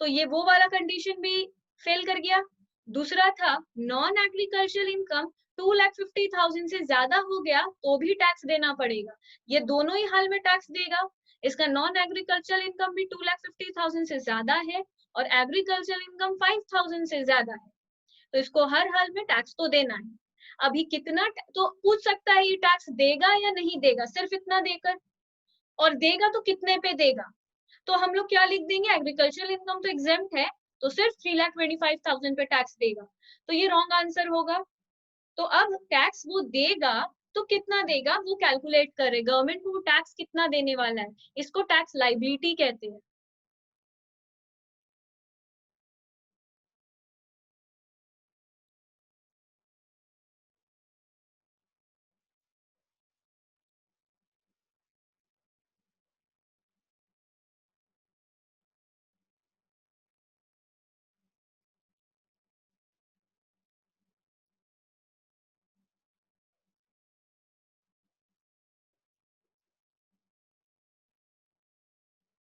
तो ये वो वाला कंडीशन भी फेल कर गया। दूसरा था नॉन एग्रीकल्चरल इनकम 2,50,000 से ज्यादा हो गया तो भी टैक्स देना पड़ेगा। ये दोनों ही हाल में टैक्स देगा। इसका नॉन एग्रीकल्चरल इनकम भी 2,50,000 से ज्यादा है और एग्रीकल्चरल इनकम 5,000 से ज्यादा है, तो इसको हर हाल में टैक्स तो देना है। अभी कितना तो पूछ सकता है ये टैक्स देगा या नहीं देगा, सिर्फ इतना देकर, और देगा तो कितने पे देगा? तो हम लोग क्या लिख देंगे, एग्रीकल्चरल इनकम तो एग्जेम्प्ट है तो सिर्फ 3,25,000 पे टैक्स देगा, तो ये रॉन्ग आंसर होगा। तो अब टैक्स वो देगा तो कितना देगा वो कैलकुलेट करे, गवर्नमेंट को टैक्स कितना देने वाला है, इसको टैक्स लाइबिलिटी कहते हैं।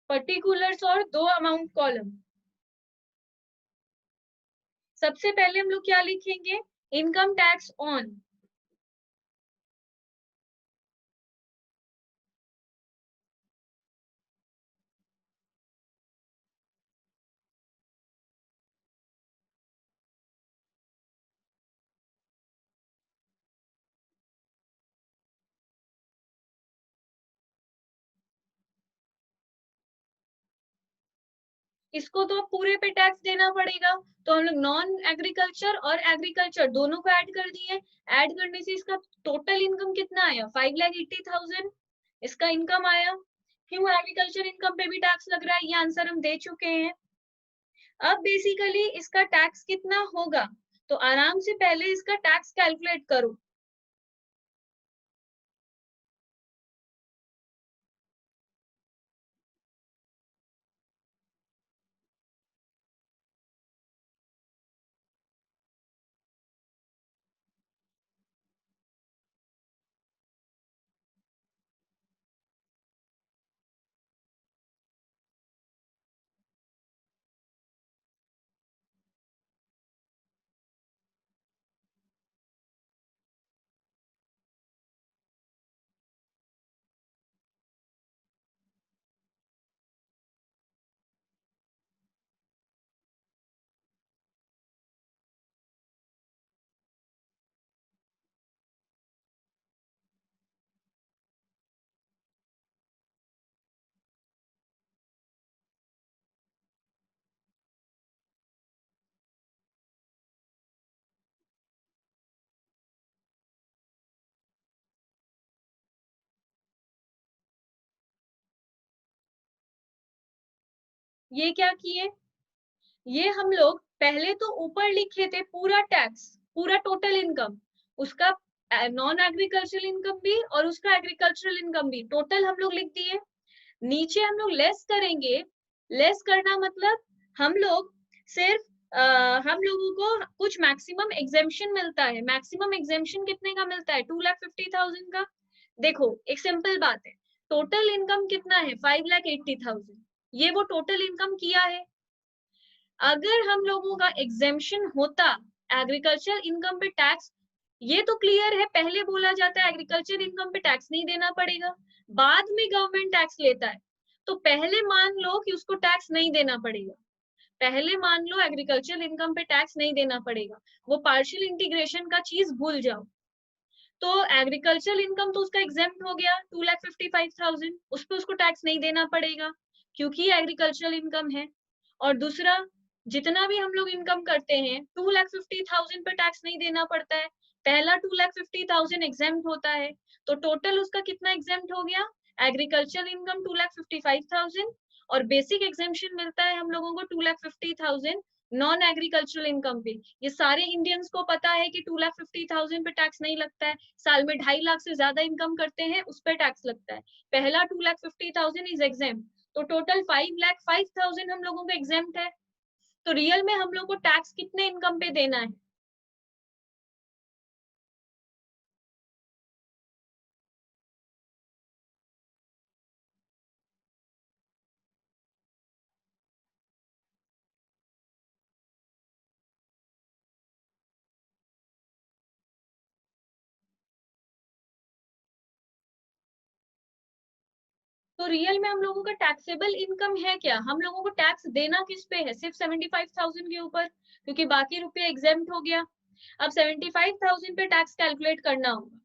पर्टिकुलर्स और दो अमाउंट कॉलम। सबसे पहले हम लोग क्या लिखेंगे, इनकम टैक्स ऑन, इसको तो पूरे पे टैक्स देना पड़ेगा। तो हम लोग नॉन एग्रीकल्चर और एग्रीकल्चर दोनों को ऐड कर दिए। ऐड करने से इसका टोटल इनकम कितना आया, 5,80,000 इसका इनकम आया। क्यों एग्रीकल्चर इनकम पे भी टैक्स लग रहा है, ये आंसर हम दे चुके हैं। अब बेसिकली इसका टैक्स कितना होगा, तो आराम से पहले इसका टैक्स कैलकुलेट करो। ये क्या किए, ये हम लोग पहले तो ऊपर लिखे थे पूरा टैक्स, पूरा टोटल इनकम, उसका नॉन एग्रीकल्चरल इनकम भी और उसका एग्रीकल्चरल इनकम भी टोटल हम लोग लिख दिए। नीचे हम लोग लेस करेंगे। लेस करना मतलब हम लोग सिर्फ हम लोगों को कुछ मैक्सिमम एग्जेम्पशन मिलता है। मैक्सिमम एग्जेम्पशन कितने का मिलता है, 2,50,000 का। देखो एक सिंपल बात है, टोटल इनकम कितना है, 5,80,000, ये वो टोटल इनकम किया है। अगर हम लोगों का एग्जेम्पशन होता एग्रीकल्चर इनकम पे टैक्स, ये तो क्लियर है, पहले बोला जाता है एग्रीकल्चर इनकम पे टैक्स नहीं देना पड़ेगा, बाद में गवर्नमेंट टैक्स लेता है। तो पहले मान लो कि उसको टैक्स नहीं देना पड़ेगा, पहले मान लो एग्रीकल्चर इनकम पे टैक्स नहीं देना पड़ेगा, वो पार्शियल इंटीग्रेशन का चीज भूल जाओ। तो एग्रीकल्चर इनकम तो उसका एग्जेम्प्ट हो गया 2,55,000, उस पर उसको टैक्स नहीं देना पड़ेगा क्योंकि एग्रीकल्चरल इनकम है। और दूसरा, जितना भी हम लोग इनकम करते हैं 2,50,000 पे टैक्स नहीं देना पड़ता है, पहला 2,50,000 एग्जेम्प्ट होता है। तो टोटल उसका कितना एग्जेम्प्ट हो गया, एग्रीकल्चर इनकम 2,55,000 और बेसिक एग्जेम्पशन मिलता है हम लोगों को 2,50,000, नॉन एग्रीकल्चरल इनकम पे। ये सारे इंडियंस को पता है कि 2,50,000 पे टैक्स नहीं लगता है, साल में 2.5 लाख से ज्यादा इनकम करते हैं उस पर टैक्स लगता है। पहला 2,50,000 इज एग्जेम्प्ट, तो टोटल 5,05,000 हम लोगों को एग्जेम्प्ट है। तो रियल में हम लोग को टैक्स कितने इनकम पे देना है? तो रियल में हम लोगों का टैक्सेबल इनकम है क्या? हम लोगों को टैक्स देना किस पे है? सिर्फ 75,000 के ऊपर, क्योंकि बाकी रुपये एग्जेम्प्ट हो गया। अब 75,000 पे टैक्स कैलकुलेट करना होगा।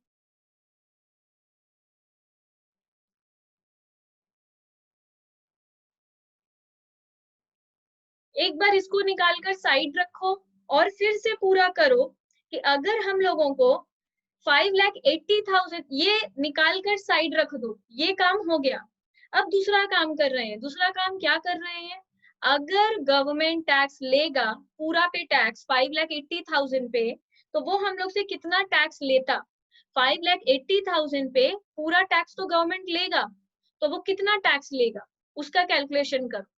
एक बार इसको निकाल कर साइड रखो और फिर से पूरा करो कि अगर हम लोगों को 5,80,000, ये निकाल कर साइड रख दो, ये काम हो गया। अब दूसरा काम कर रहे हैं। दूसरा काम क्या कर रहे हैं? अगर गवर्नमेंट टैक्स लेगा पूरा पे टैक्स 5,80,000 पे, तो वो हम लोग से कितना टैक्स लेता? 5,80,000 पे पूरा टैक्स तो गवर्नमेंट लेगा, तो वो कितना टैक्स लेगा उसका कैलकुलेशन करो।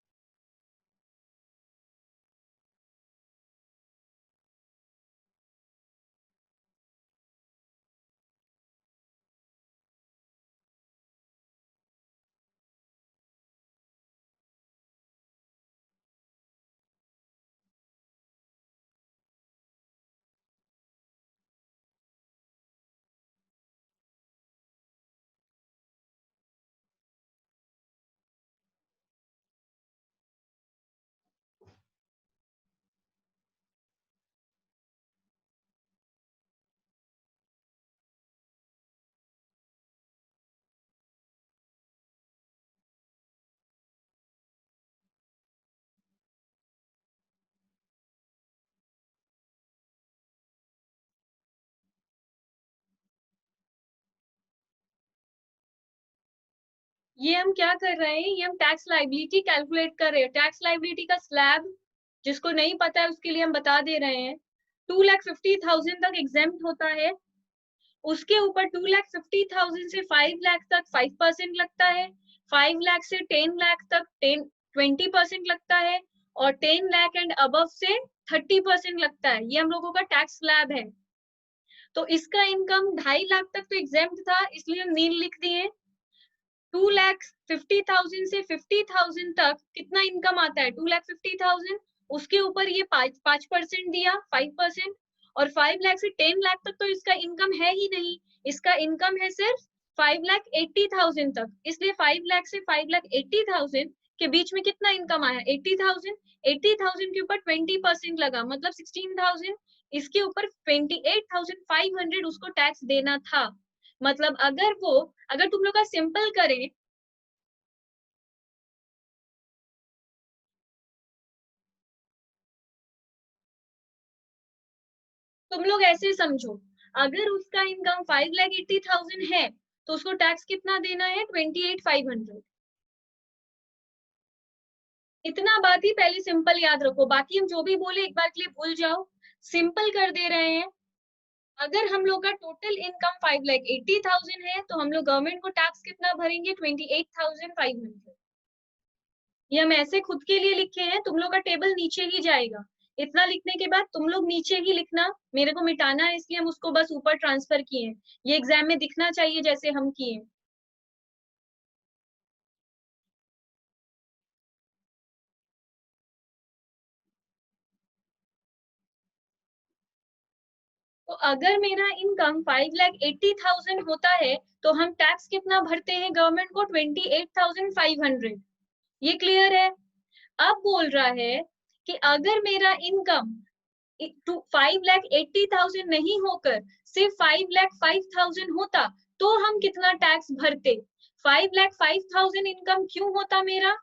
ये हम क्या कर रहे हैं? ये हम टैक्स लाइबिलिटी कैलकुलेट कर रहे हैं। टैक्स लाइबिलिटी का स्लैब जिसको नहीं पता है उसके लिए हम बता दे रहे हैं। 2,50,000 तक एग्जेम्प्ट होता है, उसके ऊपर 2,50,000 से 5 लाख तक 5% लगता है, 5 लाख से 10 लाख तक 20% लगता है, और 10 लाख एंड अबव से 30% लगता है। ये हम लोगों का टैक्स स्लैब है। तो इसका इनकम 2.5 लाख तक तो एग्जेम्प्ट था, इसलिए हम नील लिख दिए। 2,50,000 से 50,000 तक कितना इनकम आता है? 2,50,000, उसके ऊपर ये 5% दिया, 5%। और 5 लाख से 10 लाख तक तो इसका इनकम है ही नहीं, इसका इनकम है सिर्फ 5,80,000 तक। इसलिए 5 लाख से 5,80,000 के बीच में कितना इनकम आया? 80,000। 80,000 के ऊपर 20% लगा, मतलब 16,000। इसके ऊपर 28,500 उसको टैक्स देना था। मतलब अगर तुम लोग का सिंपल करें, तुम लोग ऐसे समझो, अगर उसका इनकम 5,80,000 है तो उसको टैक्स कितना देना है? 28,500। इतना बात ही पहले सिंपल याद रखो, बाकी हम जो भी बोले एक बार के लिए भूल जाओ। सिंपल कर दे रहे हैं। अगर हम लोग का टोटल इनकम 5,80,000 है तो हम लोग गवर्नमेंट को टैक्स कितना भरेंगे? 28,500। ये हम ऐसे खुद के लिए लिखे हैं, तुम लोग का टेबल नीचे ही जाएगा। इतना लिखने के बाद तुम लोग नीचे ही लिखना, मेरे को मिटाना है इसलिए हम उसको बस ऊपर ट्रांसफर किए हैं। ये एग्जाम में दिखना चाहिए जैसे हम किए। तो अगर मेरा इनकम 5,80,000 होता है तो हम टैक्स कितना भरते हैं गवर्नमेंट को? 28,500। ये क्लियर है? अब बोल रहा है कि अगर मेरा इनकम 5,80,000 नहीं होकर सिर्फ 5,05,000 होता तो हम कितना टैक्स भरते? 5,05,000 इनकम क्यों होता मेरा?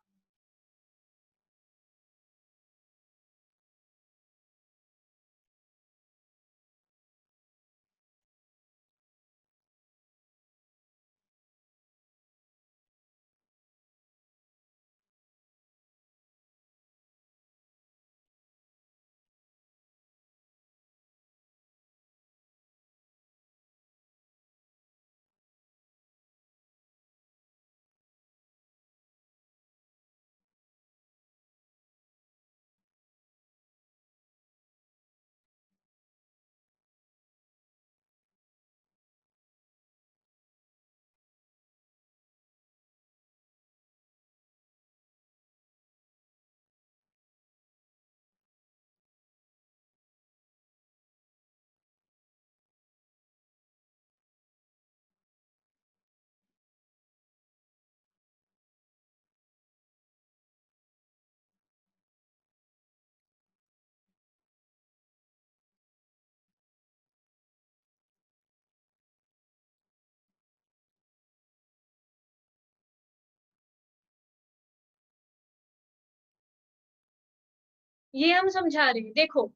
ये हम समझा रहे हैं। देखो,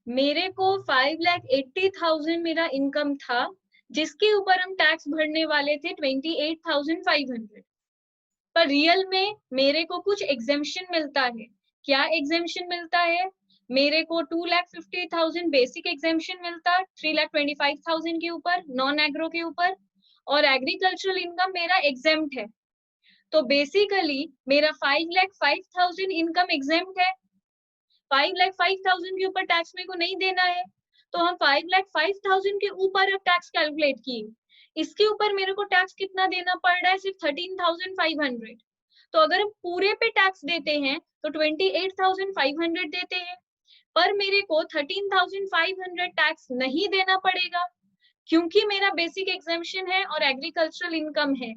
मेरे को 5,80,000 मेरा इनकम था, जिसके ऊपर हम टैक्स भरने वाले थे 28,500। पर रियल में मेरे को कुछ एग्जेम्पशन मिलता है। क्या एग्जेम्पशन मिलता है? मेरे को 2,50,000 बेसिक एग्जेम्पशन मिलता, 3,25,000 के ऊपर, नॉन एग्रो के ऊपर, और एग्रीकल्चरल इनकम मेरा एग्जेम्प्ट है। तो बेसिकली मेरा 5,05,000 इनकम एग्जेम्प्ट है। 5,05,000 के ऊपर टैक्स मेरे को नहीं देना है, तो हम 5,05,000 के ऊपर अब टैक्स कैलकुलेट किए। इसके ऊपर मेरे को टैक्स कितना देना पड़ रहा है? सिर्फ 13,500। तो अगर हम पूरे पे टैक्स देते हैं तो 28,500 देते हैं, पर मेरे को 13,500 टैक्स नहीं देना पड़ेगा, क्योंकि मेरा बेसिक एग्जेम्पशन है और एग्रीकल्चरल इनकम है।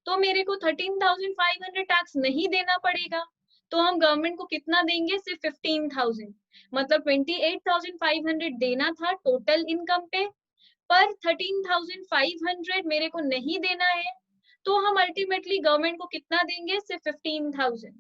तो मेरे को 13,500 टैक्स नहीं देना पड़ेगा। तो हम गवर्नमेंट को कितना देंगे? सिर्फ 15,000। मतलब 28,500 देना था टोटल इनकम पे, पर 13,500 मेरे को नहीं देना है। तो हम अल्टीमेटली गवर्नमेंट को कितना देंगे? सिर्फ 15,000।